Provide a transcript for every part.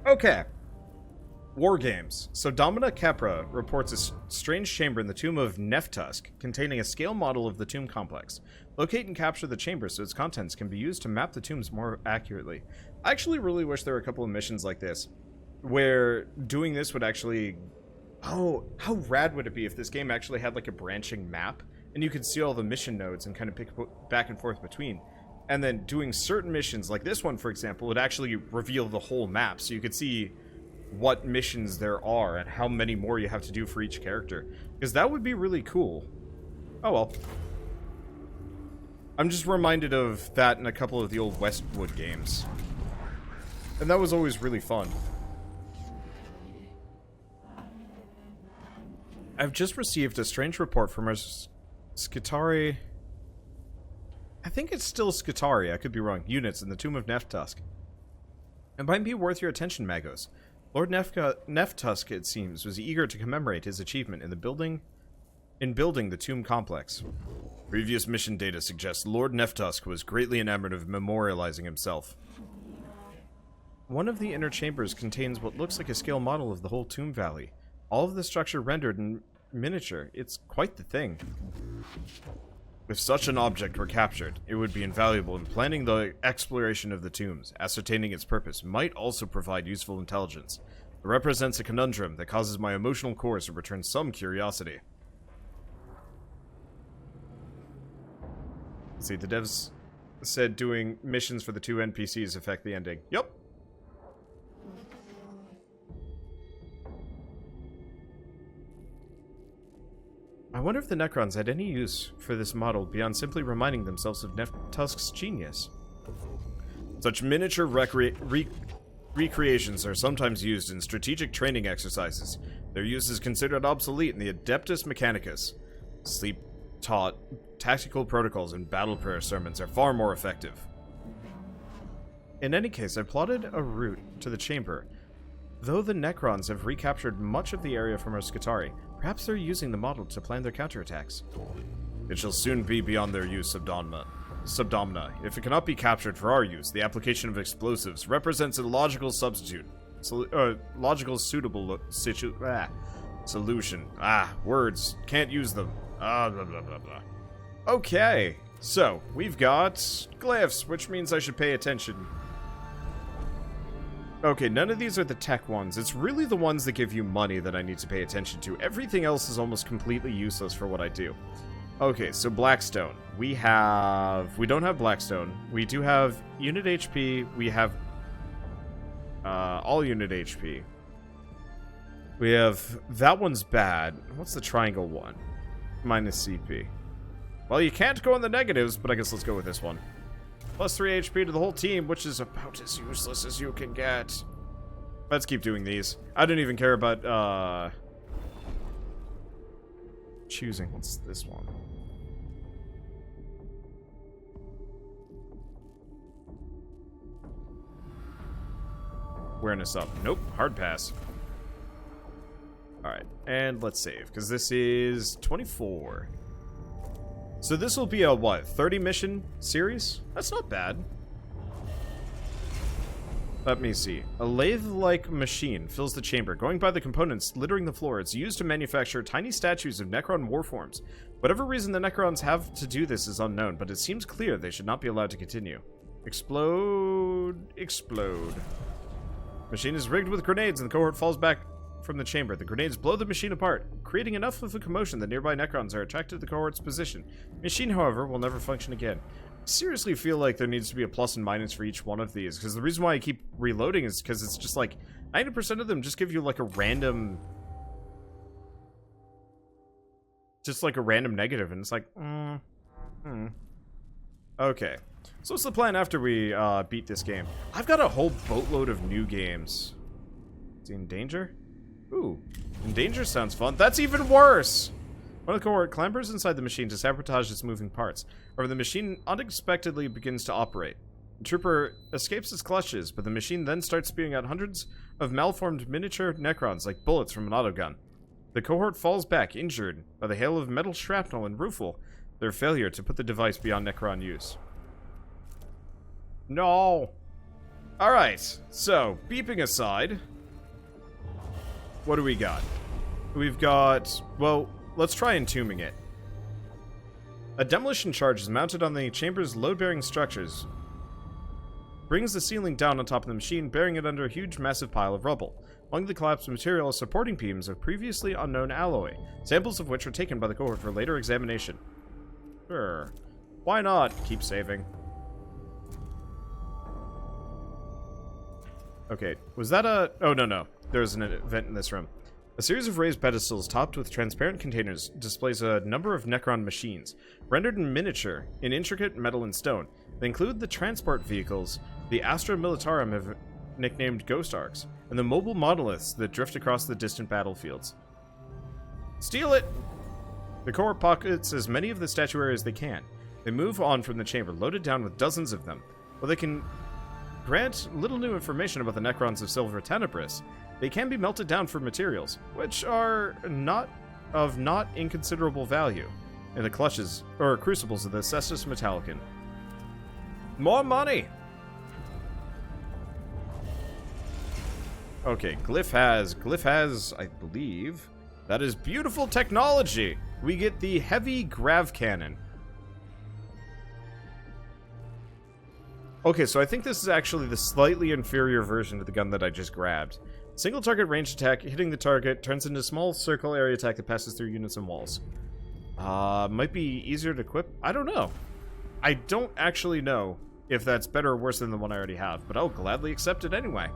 Okay. War games. So Domina Capra reports a strange chamber in the tomb of Neftusk, containing a scale model of the tomb complex. Locate and capture the chamber so its contents can be used to map the tombs more accurately. I actually really wish there were a couple of missions like this, where doing this would actually... Oh, how rad would it be if this game actually had like a branching map, and you could see all the mission nodes and kind of pick back and forth between. And then doing certain missions, like this one, for example, would actually reveal the whole map, so you could see what missions there are and how many more you have to do for each character. Because that would be really cool. Oh well. I'm just reminded of that in a couple of the old Westwood games. And that was always really fun. I've just received a strange report from our Skitari... I think it's still Skitari, I could be wrong. Units in the Tomb of Neftusk. It might be worth your attention, Magos. Lord Neftusk, it seems, was eager to commemorate his achievement in building the tomb complex. Previous mission data suggests Lord Neftusk was greatly enamored of memorializing himself. One of the inner chambers contains what looks like a scale model of the whole tomb valley. All of the structure rendered in miniature. It's quite the thing. If such an object were captured, it would be invaluable in planning the exploration of the tombs. Ascertaining its purpose might also provide useful intelligence. It represents a conundrum that causes my emotional cores to return some curiosity. Let's see, the devs said doing missions for the two NPCs affect the ending. Yep. I wonder if the Necrons had any use for this model beyond simply reminding themselves of Neftusk's genius. Such miniature recreations are sometimes used in strategic training exercises. Their use is considered obsolete in the Adeptus Mechanicus. Sleep-taught tactical protocols and battle prayer sermons are far more effective. In any case, I plotted a route to the chamber. Though the Necrons have recaptured much of the area from our Skitari, perhaps they're using the model to plan their counterattacks. It shall soon be beyond their use, Subdomina. If it cannot be captured for our use, the application of explosives represents a logical substitute. Suitable solution. Words. Can't use them. Blah, blah, blah, blah. Okay, so, we've got glyphs, which means I should pay attention. Okay, none of these are the tech ones. It's really the ones that give you money that I need to pay attention to. Everything else is almost completely useless for what I do. Okay, so Blackstone. We don't have Blackstone. We do have unit HP. We have all unit HP. We have... That one's bad. What's the triangle one? Minus CP. Well, you can't go in the negatives, but I guess let's go with this one. Plus 3 HP to the whole team, which is about as useless as you can get. Let's keep doing these. I don't even care about, choosing. What's this one? Awareness up. Nope. Hard pass. Alright. And let's save, because this is 24. So this will be a, what, 30 mission series? That's not bad. Let me see. A lathe-like machine fills the chamber, going by the components littering the floor. It's used to manufacture tiny statues of Necron warforms. Whatever reason the Necrons have to do this is unknown, but it seems clear they should not be allowed to continue. Explode. Explode. Machine is rigged with grenades, and the cohort falls back from the chamber. The grenades blow the machine apart, creating enough of a commotion that nearby Necrons are attracted to the cohort's position. The machine, however, will never function again. I seriously feel like there needs to be a plus and minus for each one of these, because the reason why I keep reloading is because it's just like 90% of them just give you like a random... Just like a random negative, and it's like, Okay. So what's the plan after we beat this game? I've got a whole boatload of new games. Is he in danger? Ooh, in danger sounds fun. That's even worse! One of the cohort clambers inside the machine to sabotage its moving parts. However, the machine unexpectedly begins to operate. The trooper escapes its clutches, but the machine then starts spewing out hundreds of malformed miniature Necrons like bullets from an autogun. The cohort falls back, injured by the hail of metal shrapnel and rueful, their failure to put the device beyond Necron use. No! Alright, so, beeping aside, what do we got? We've got, well, let's try entombing it. A demolition charge is mounted on the chamber's load-bearing structures. Brings the ceiling down on top of the machine, bearing it under a huge, massive pile of rubble. Among the collapsed material are supporting beams of previously unknown alloy, samples of which were taken by the cohort for later examination. Sure. Why not? Keep saving. Okay, was that a... Oh, no. There's an event in this room. A series of raised pedestals topped with transparent containers displays a number of Necron machines, rendered in miniature, in intricate metal and stone. They include the transport vehicles, the Astra Militarum nicknamed Ghost Arcs, and the mobile monoliths that drift across the distant battlefields. Steal it! The cohort pockets as many of the statuary as they can. They move on from the chamber, loaded down with dozens of them. While they can grant little new information about the Necrons of Silva Tenebris, they can be melted down for materials, which are not inconsiderable value, in the clutches, or crucibles of the Cestus Metallicum. More money! Okay, Glyph has, I believe, that is beautiful technology! We get the heavy grav cannon. Okay, so I think this is actually the slightly inferior version of the gun that I just grabbed. Single target range attack, hitting the target, turns into a small circle area attack that passes through units and walls. Might be easier to equip? I don't know. I don't actually know if that's better or worse than the one I already have, but I'll gladly accept it anyway.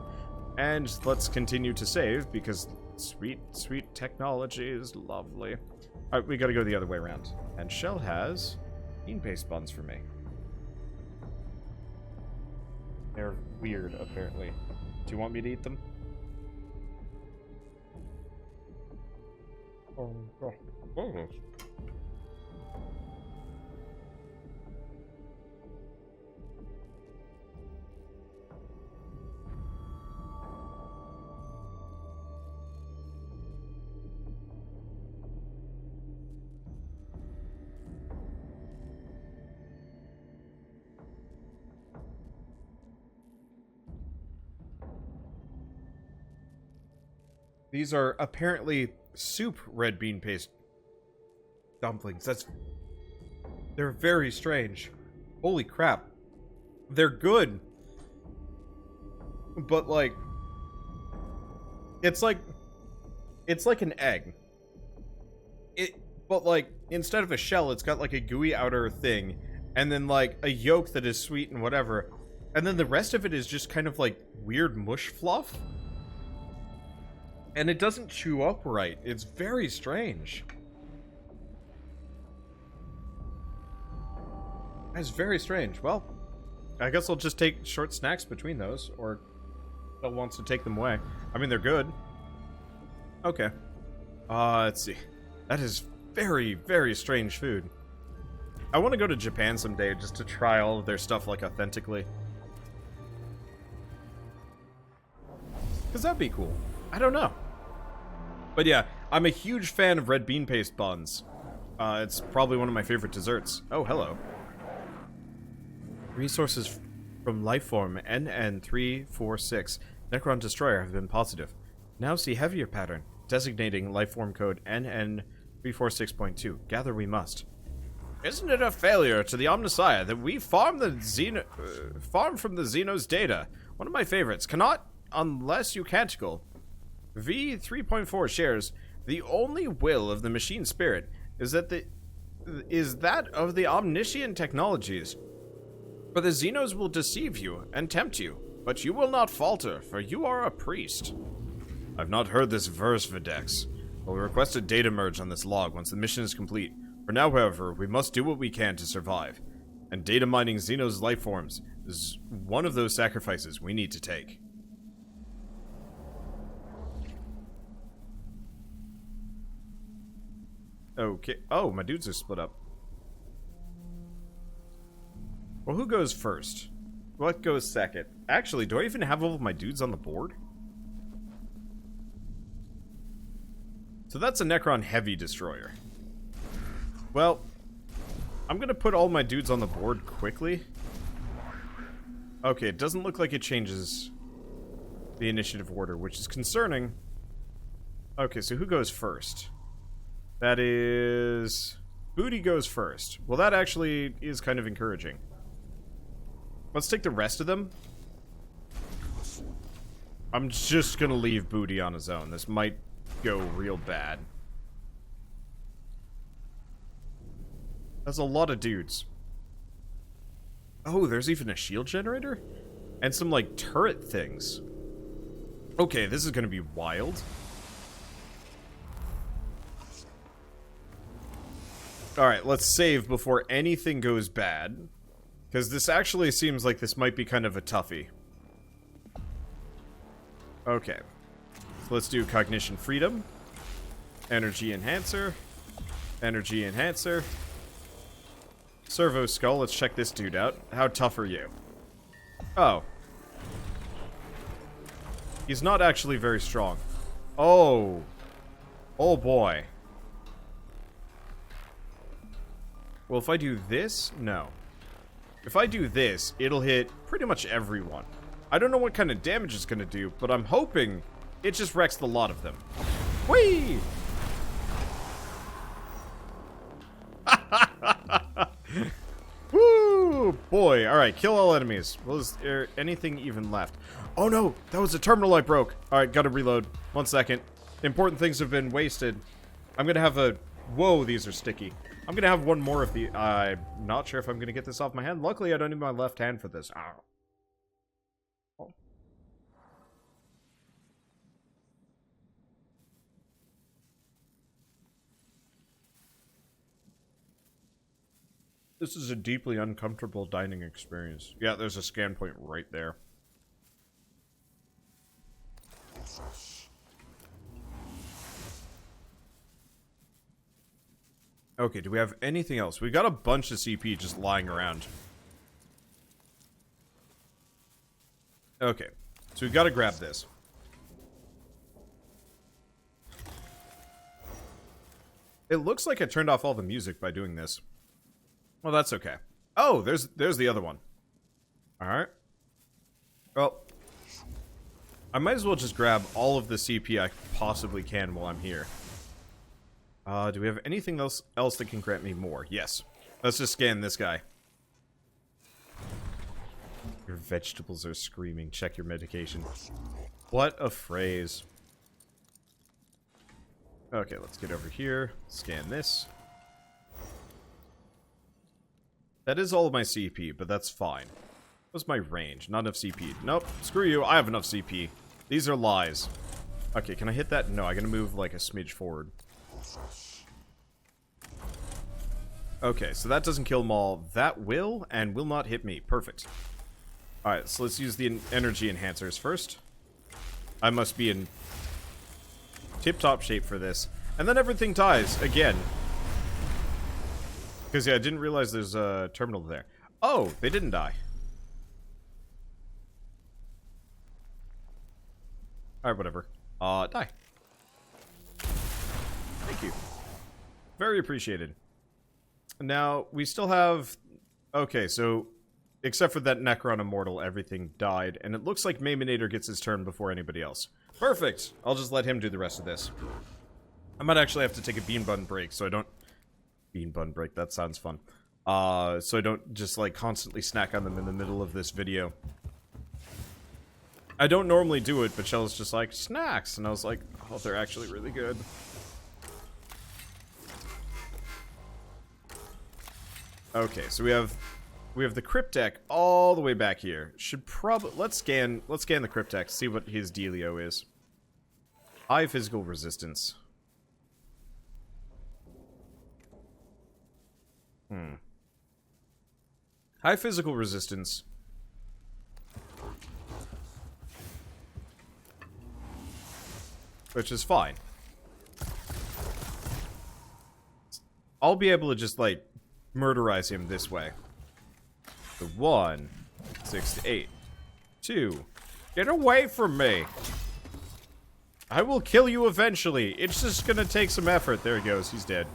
And let's continue to save, because sweet, sweet technology is lovely. Alright, we gotta go the other way around. And Shell has bean paste buns for me. They're weird, apparently. Do you want me to eat them? Oh, God. Oh. These are apparently soup red bean paste dumplings. They're very strange. Holy crap. They're good. But like it's like an egg. But like instead of a shell, it's got like a gooey outer thing and then like a yolk that is sweet and whatever. And then the rest of it is just kind of like weird mush fluff. And it doesn't chew up right. It's very strange. That's very strange. Well, I guess I'll just take short snacks between those, or Bill wants to take them away. I mean, they're good. Okay. Let's see. That is very, very strange food. I want to go to Japan someday just to try all of their stuff, like, authentically. Because that'd be cool. I don't know. But yeah, I'm a huge fan of red bean paste buns. It's probably one of my favorite desserts. Oh, hello. Resources from lifeform NN346 Necron Destroyer have been positive. Now see heavier pattern, designating lifeform code NN346.2. Gather we must. Isn't it a failure to the Omnissiah that we farm from the Xenos data? One of my favorites. Cannot, unless you canticle. V3.4 shares, the only will of the machine spirit is that of the omniscient technologies. For the Xenos will deceive you and tempt you, but you will not falter, for you are a priest. I've not heard this verse, Videx. We'll request a data merge on this log once the mission is complete. For now, however, we must do what we can to survive. And data mining Xenos life forms is one of those sacrifices we need to take. Okay. Oh, my dudes are split up. Well, who goes first? What goes second? Actually, do I even have all of my dudes on the board? So that's a Necron heavy destroyer. Well, I'm gonna put all my dudes on the board quickly. Okay, it doesn't look like it changes the initiative order, which is concerning. Okay, so who goes first? That is... Booty goes first. Well, that actually is kind of encouraging. Let's take the rest of them. I'm just gonna leave Booty on his own. This might go real bad. That's a lot of dudes. Oh, there's even a shield generator? And some, like, turret things. Okay, this is gonna be wild. Alright, let's save before anything goes bad. Because this actually seems like this might be kind of a toughie. Okay. So let's do Cognition Freedom. Energy Enhancer. Energy Enhancer. Servo-Skull, let's check this dude out. How tough are you? Oh. He's not actually very strong. Oh. Oh boy. Well, if I do this, no. If I do this, it'll hit pretty much everyone. I don't know what kind of damage it's gonna do, but I'm hoping it just wrecks the lot of them. Whee! Woo! Boy, alright, kill all enemies. Well, is there anything even left? Oh no, that was a terminal I broke. Alright, gotta reload. 1 second. Important things have been wasted. I'm gonna have a... Whoa, these are sticky. I'm gonna have one more of the... I'm not sure if I'm gonna get this off my hand. Luckily, I don't need my left hand for this. Ow. Oh. This is a deeply uncomfortable dining experience. Yeah, there's a scan point right there. Okay, do we have anything else? We got a bunch of CP just lying around. Okay, so we gotta grab this. It looks like I turned off all the music by doing this. Well, that's okay. Oh, there's the other one. Alright. Well, I might as well just grab all of the CP I possibly can while I'm here. Do we have anything else that can grant me more? Yes. Let's just scan this guy. Your vegetables are screaming. Check your medication. What a phrase. Okay, let's get over here. Scan this. That is all of my CP, but that's fine. What's my range? Not enough CP. Nope. Screw you. I have enough CP. These are lies. Okay, can I hit that? No, I gotta move like a smidge forward. Okay, so that doesn't kill them all. That will, and will not hit me. Perfect. Alright, so let's use the energy enhancers first. I must be in tip-top shape for this. And then everything dies, again. Because, yeah, I didn't realize there's a terminal there. Oh, they didn't die. Alright, whatever. Die. Thank you. Very appreciated. Now, we still have... Okay, so... Except for that Necron Immortal, everything died. And it looks like Maiminator gets his turn before anybody else. Perfect! I'll just let him do the rest of this. I might actually have to take a bean bun break, so I don't... Bean bun break, that sounds fun. So I don't just, like, constantly snack on them in the middle of this video. I don't normally do it, but Shell's just like, snacks! And I was like, oh, they're actually really good. Okay, so we have the crypt deck all the way back here. Should probably let's scan the crypt deck, see what his dealio is. High physical resistance. High physical resistance. Which is fine. I'll be able to just, like, murderize him this way. So 1, 6 to 8. 2. Get away from me! I will kill you eventually. It's just gonna take some effort. There he goes. He's dead.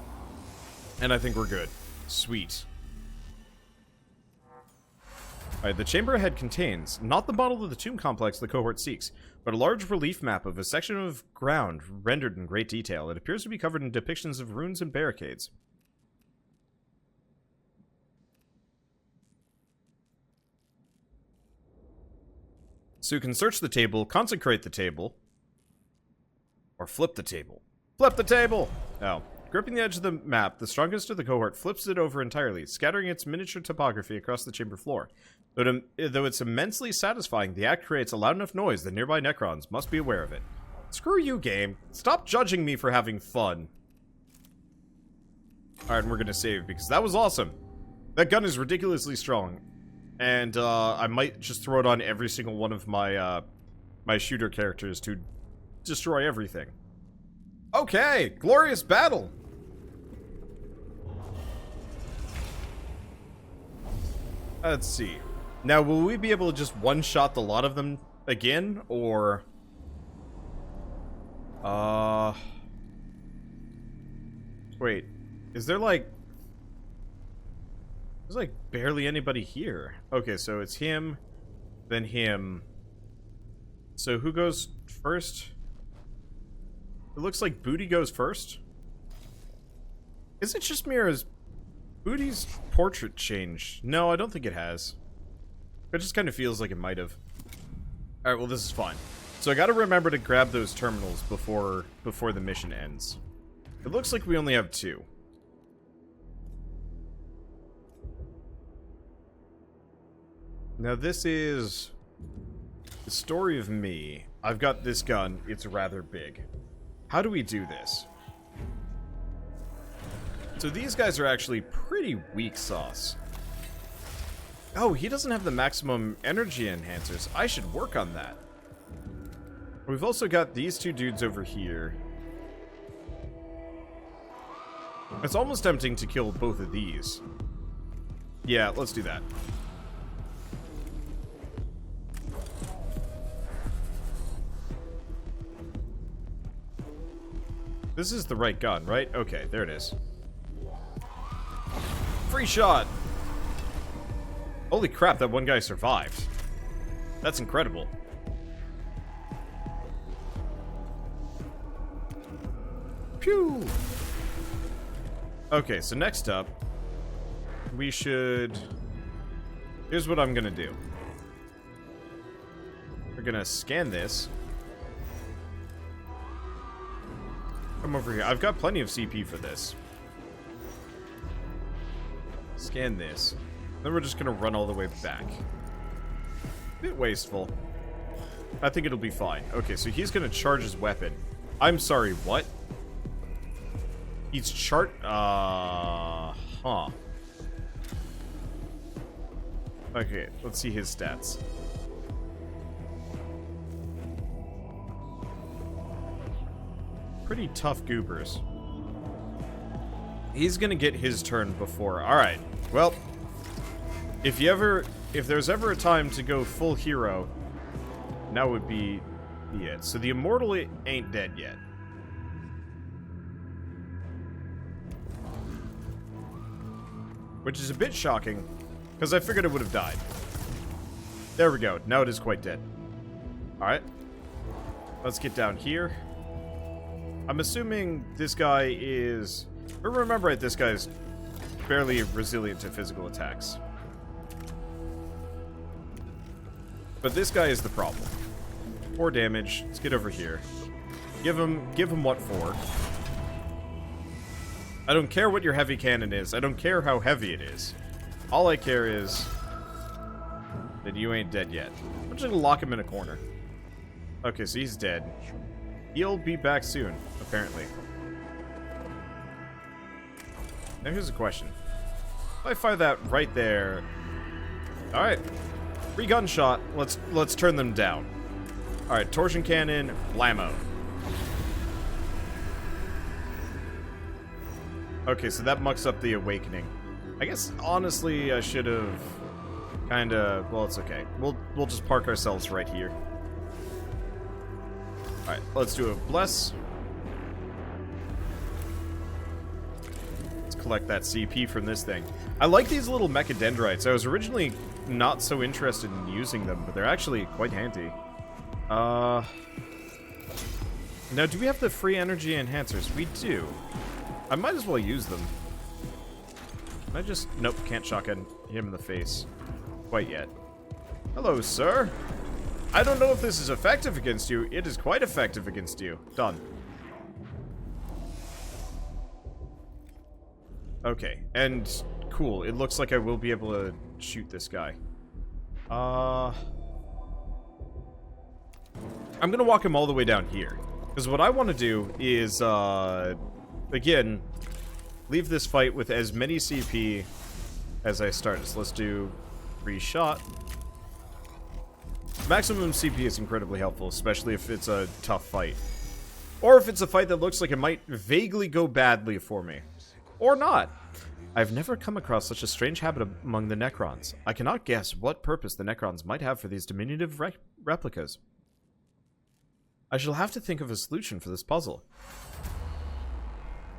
And I think we're good. Sweet. Alright, the chamber ahead contains not the model of the tomb complex the cohort seeks, but a large relief map of a section of ground rendered in great detail. It appears to be covered in depictions of ruins and barricades. So you can search the table, consecrate the table, or flip the table. Flip the table! Oh. Gripping the edge of the map, the strongest of the cohort flips it over entirely, scattering its miniature topography across the chamber floor. Though it's immensely satisfying, the act creates a loud enough noise that nearby Necrons must be aware of it. Screw you, game. Stop judging me for having fun. Alright, and we're gonna save, because that was awesome. That gun is ridiculously strong. And, I might just throw it on every single one of my, my shooter characters to destroy everything. Okay, glorious battle! Let's see. Now, will we be able to just one-shot the lot of them again, or... Wait. Is there, like... There's, like, barely anybody here. Okay, so it's him, then him. So who goes first? It looks like Booty goes first. Is it just me, or has Booty's portrait changed? No, I don't think it has. It just kind of feels like it might have. Alright, well this is fine. So I gotta remember to grab those terminals before the mission ends. It looks like we only have 2. Now this is the story of me. I've got this gun, it's rather big. How do we do this? So these guys are actually pretty weak sauce. Oh, he doesn't have the maximum energy enhancers. I should work on that. We've also got these 2 dudes over here. It's almost tempting to kill both of these. Yeah, let's do that. This is the right gun, right? Okay, there it is. Free shot! Holy crap, that one guy survived. That's incredible. Pew! Okay, so next up, we should... Here's what I'm gonna do. We're gonna scan this. Come over here. I've got plenty of CP for this. Scan this. Then we're just gonna run all the way back. Bit wasteful. I think it'll be fine. Okay, so he's gonna charge his weapon. I'm sorry, what? He's huh. Okay, let's see his stats. Pretty tough goobers. He's gonna get his turn before. Alright, well, if there's ever a time to go full hero, now would be it. So the immortal ain't dead yet. Which is a bit shocking, because I figured it would have died. There we go, now it is quite dead. Alright, let's get down here. I'm assuming this guy is... Remember, right, this guy's fairly resilient to physical attacks. But this guy is the problem. 4 damage. Let's get over here. Give him what for. I don't care what your heavy cannon is. I don't care how heavy it is. All I care is that you ain't dead yet. I'm just gonna lock him in a corner. Okay, so he's dead. He'll be back soon, apparently. Now here's a question. If I fire that right there... Alright. Free gunshot. Let's turn them down. Alright, torsion cannon, blammo. Okay, so that mucks up the awakening. I guess, honestly, I should have kinda... Well, it's okay. We'll just park ourselves right here. Alright, let's do a bless. Let's collect that CP from this thing. I like these little mechadendrites. I was originally not so interested in using them, but they're actually quite handy. Now, do we have the free energy enhancers? We do. I might as well use them. Can I just... Nope, can't shotgun him in the face. Quite yet. Hello, sir. I don't know if this is effective against you. It is quite effective against you. Done. Okay, and cool. It looks like I will be able to shoot this guy. I'm gonna walk him all the way down here. Because what I want to do is, again, leave this fight with as many CP as I start. So let's do free shot. Maximum CP is incredibly helpful, especially if it's a tough fight. Or if it's a fight that looks like it might vaguely go badly for me. Or not. I've never come across such a strange habit among the Necrons. I cannot guess what purpose the Necrons might have for these diminutive replicas. I shall have to think of a solution for this puzzle.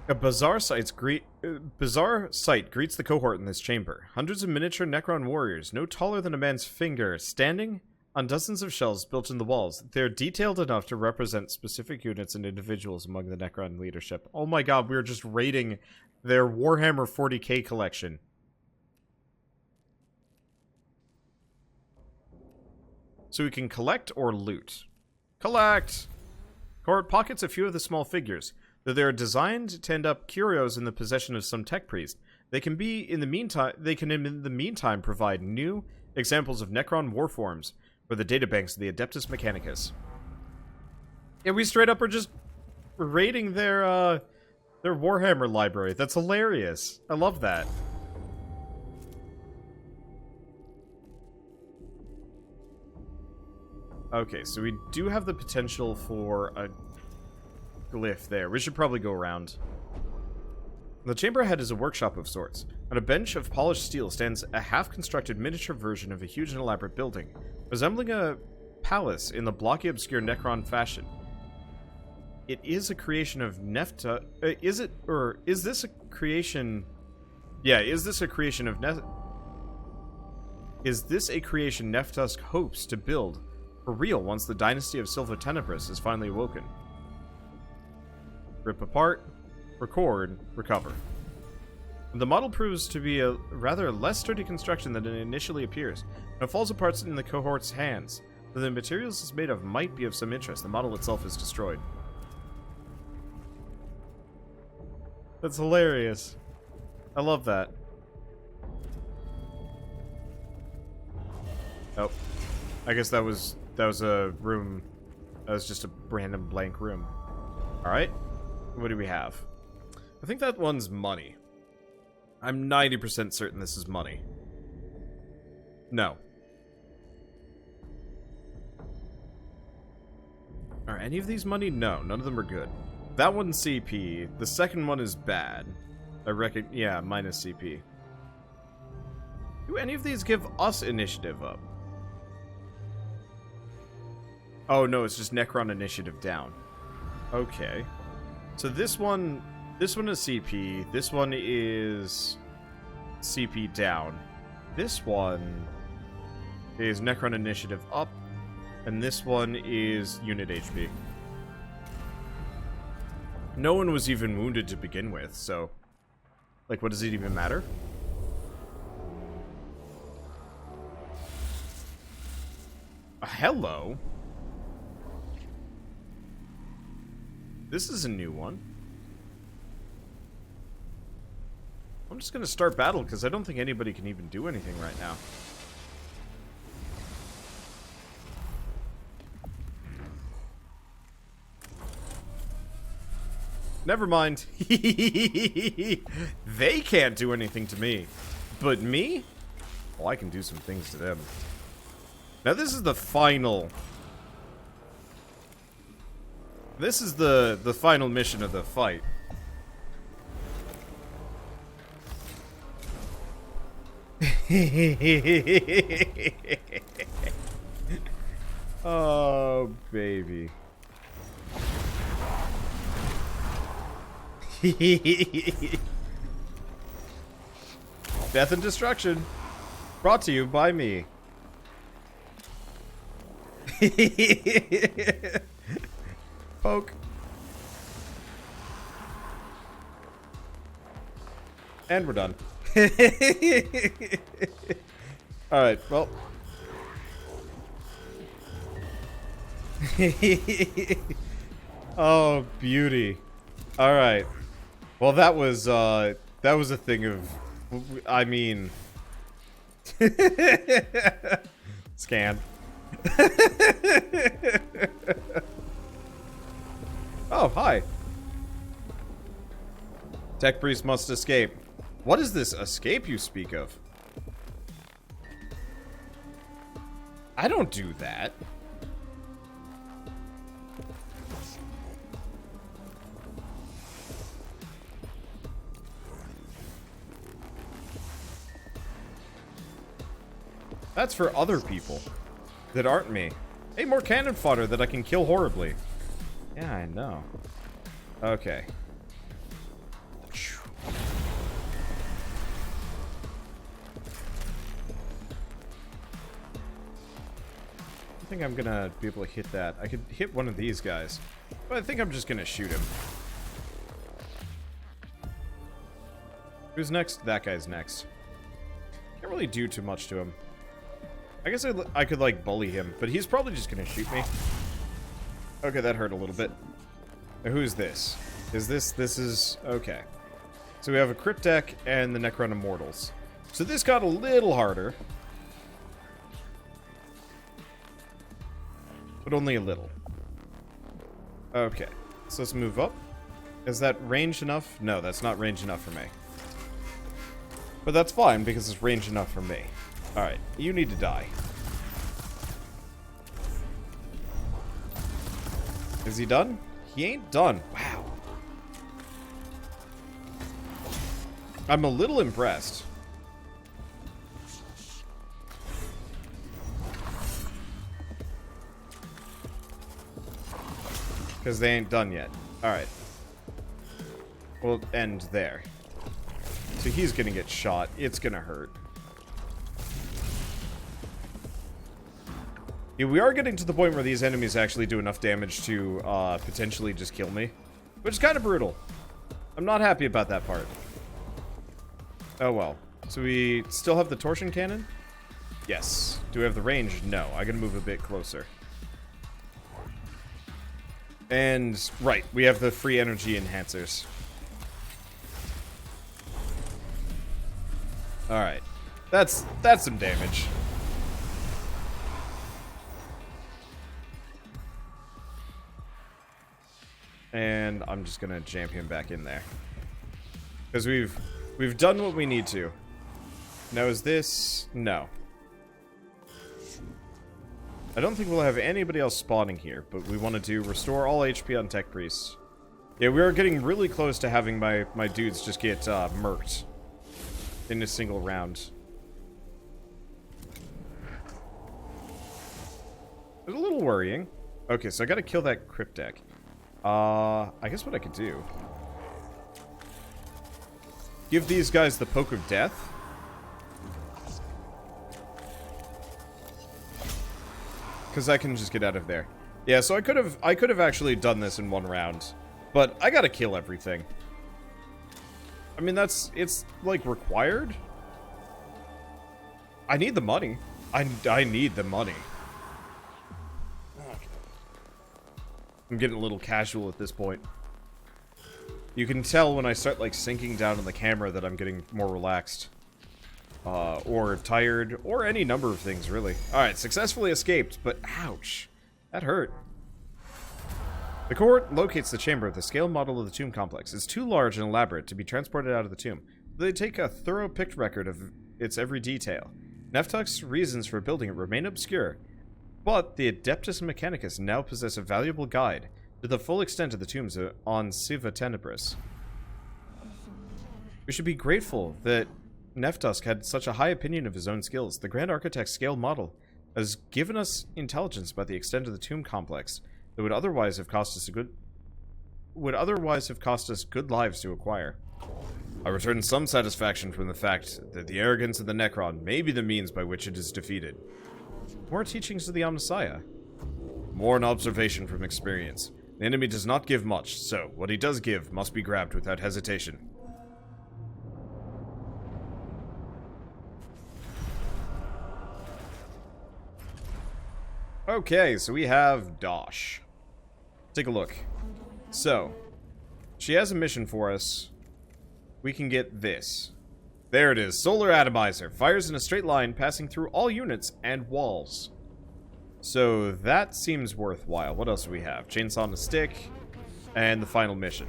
A bizarre sight greets the cohort in this chamber. Hundreds of miniature Necron warriors, no taller than a man's finger, standing on dozens of shelves built in the walls. They're detailed enough to represent specific units and individuals among the Necron leadership. Oh my god, we were just raiding their Warhammer 40k collection. So we can collect or loot. Collect! Cohort pockets a few of the small figures. Though they are designed to end up curios in the possession of some tech priest, they can in the meantime provide new examples of Necron warforms for the databanks of the Adeptus Mechanicus. Yeah, we straight up are just raiding their Warhammer library. That's hilarious. I love that. Okay, so we do have the potential for a glyph there. We should probably go around. The chamber ahead is a workshop of sorts. On a bench of polished steel stands a half-constructed miniature version of a huge and elaborate building, resembling a palace in the blocky, obscure Necron fashion. It is a creation of Nefta... is this a creation... Yeah, is this a creation of Is this a creation Neftusk hopes to build for real once the dynasty of Silva Tenebris is finally awoken? Rip apart, record, recover. The model proves to be a rather less sturdy construction than it initially appears, and it falls apart in the cohort's hands. Though the materials it's made of might be of some interest, the model itself is destroyed. That's hilarious. I love that. Oh. I guess that was a room. That was just a random blank room. Alright. What do we have? I think that one's money. I'm 90% certain this is money. No. Are any of these money? No, none of them are good. That one's CP. The second one is bad. I reckon, yeah, minus CP. Do any of these give us initiative up? Oh no, it's just Necron initiative down. Okay. So this one is CP. This one is CP down. This one is Necron initiative up. And this one is unit HP. No one was even wounded to begin with, so... Like, what does it even matter? Hello? This is a new one. I'm just gonna start battle, because I don't think anybody can even do anything right now. Never mind. They can't do anything to me. But me? Well, I can do some things to them. Now this is the final... This is the final mission of the fight. Oh, baby. Death and destruction. Brought to you by me. Poke. And we're done. Alright, well. Oh, beauty. Alright. Well, that was a thing of... I mean... Scan. Oh, hi. Tenebris must escape. What is this escape you speak of? I don't do that. That's for other people that aren't me. Hey, more cannon fodder that I can kill horribly. Yeah, I know. Okay. I think I'm gonna be able to hit that. I could hit one of these guys, but I think I'm just gonna shoot him. Who's next? That guy's next. Can't really do too much to him. I guess I could, like, bully him, but he's probably just gonna shoot me. Okay, that hurt a little bit. Now, who's this? This is... Okay. So we have a Crypt deck and the Necron Immortals. So this got a little harder. But only a little. Okay. So let's move up. Is that range enough? No, that's not range enough for me. But that's fine, because it's range enough for me. Alright, you need to die. Is he done? He ain't done. Wow. I'm a little impressed. Because they ain't done yet. Alright. We'll end there. So he's gonna get shot. It's gonna hurt. Yeah, we are getting to the point where these enemies actually do enough damage to potentially just kill me. Which is kind of brutal. I'm not happy about that part. Oh well. So we still have the torsion cannon? Yes. Do we have the range? No. I gotta move a bit closer. And, right, we have the free energy enhancers. Alright. That's some damage. And I'm just gonna jam him back in there. Because we've done what we need to. Now is this... No. I don't think we'll have anybody else spawning here, but we want to do restore all HP on Tenebris. Yeah, we are getting really close to having my dudes just get murked in a single round. It's a little worrying. Okay, so I gotta kill that Crypt deck. I guess what I could do... Give these guys the Poke of Death. Because I can just get out of there. Yeah, so I could have actually done this in one round. But I gotta kill everything. I mean, it's, like, required. I need the money. I need the money. I'm getting a little casual at this point. You can tell when I start, like, sinking down in the camera that I'm getting more relaxed. Or tired, or any number of things, really. Alright, successfully escaped, but ouch. That hurt. The cohort locates the chamber of the scale model of the tomb complex. It's too large and elaborate to be transported out of the tomb. They take a thorough picked record of its every detail. Neftuck's reasons for building it remain obscure, but the Adeptus Mechanicus now possess a valuable guide to the full extent of the tombs on Silva Tenebris. We should be grateful that Neftusk had such a high opinion of his own skills. The Grand Architect's scale model has given us intelligence about the extent of the tomb complex that would otherwise have cost us good lives to acquire. I return some satisfaction from the fact that the arrogance of the Necron may be the means by which it is defeated. More teachings of the Omnissiah. More an observation from experience. The enemy does not give much, so what he does give must be grabbed without hesitation. Okay, so we have Dosh. Take a look. So, she has a mission for us. We can get this. There it is. Solar Atomizer. Fires in a straight line, passing through all units and walls. So, that seems worthwhile. What else do we have? Chainsaw on a stick. And the final mission.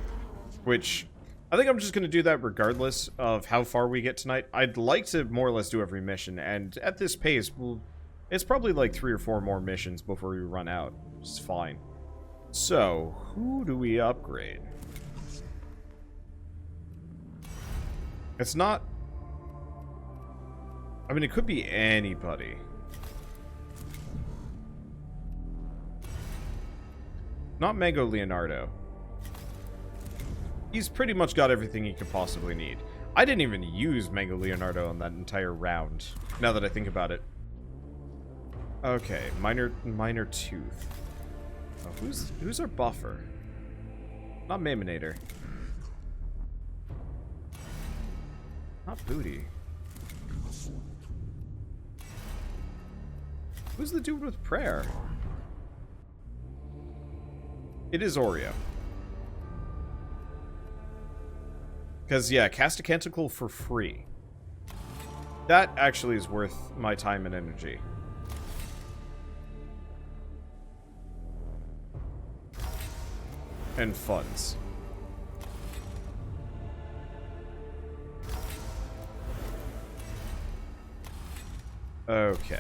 Which, I think I'm just going to do that regardless of how far we get tonight. I'd like to more or less do every mission. And at this pace, it's probably like 3 or 4 more missions before we run out. Which is fine. So, who do we upgrade? It's not... I mean, it could be anybody. Not Mago Leonardo. He's pretty much got everything he could possibly need. I didn't even use Mago Leonardo on that entire round, now that I think about it. Okay, Minor Tooth. Oh, who's our buffer? Not Maminator. Not Booty. Who's the dude with prayer? It is Oreo. Because, yeah, cast a Canticle for free. That actually is worth my time and energy. And funds. Okay.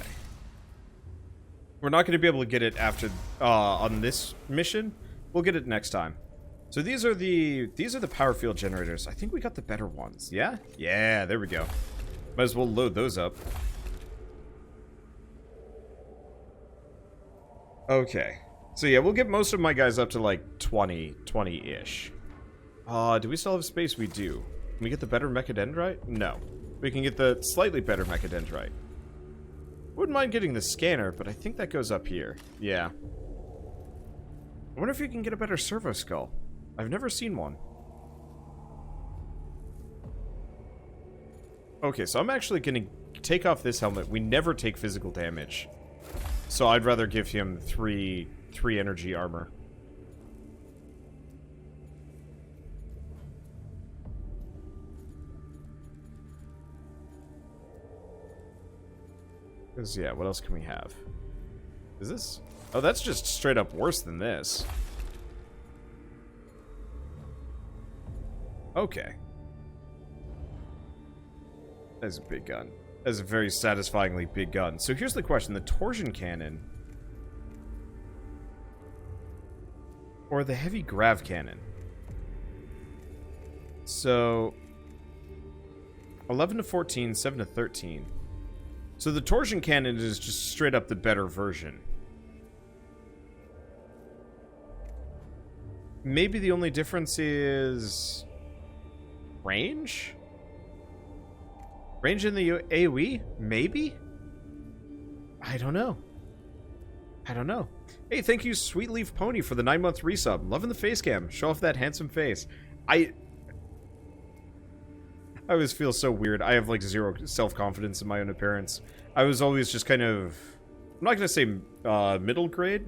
We're not going to be able to get it after on this mission. We'll get it next time. So these are the power field generators. I think we got the better ones. Yeah? Yeah, there we go. Might as well load those up. Okay. So yeah, we'll get most of my guys up to like 20-ish. Do we still have space? We do. Can we get the better Mechadendrite? No. We can get the slightly better Mechadendrite. Wouldn't mind getting the scanner, but I think that goes up here. Yeah. I wonder if you can get a better Servo-Skull. I've never seen one. Okay, so I'm actually going to take off this helmet. We never take physical damage. So I'd rather give him 3 energy armor. Because, yeah, what else can we have? Is this? Oh, that's just straight up worse than this. Okay. That's a big gun. That's a very satisfyingly big gun. So here's the question. The torsion cannon. Or the heavy grav cannon. So 11 to 14, 7 to 13. So the torsion cannon is just straight up the better version. Maybe the only difference is range? Range in the AoE? Maybe? I don't know. I don't know. Hey, thank you, Sweet Leaf Pony, for the 9-month resub. Loving the face cam. Show off that handsome face. I always feel so weird. I have, like, 0 self-confidence in my own appearance. I was always just kind of... I'm not going to say middle grade.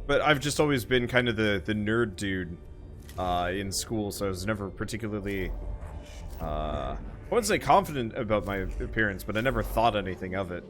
But I've just always been kind of the nerd dude in school, so I was never particularly... I wouldn't say confident about my appearance, but I never thought anything of it.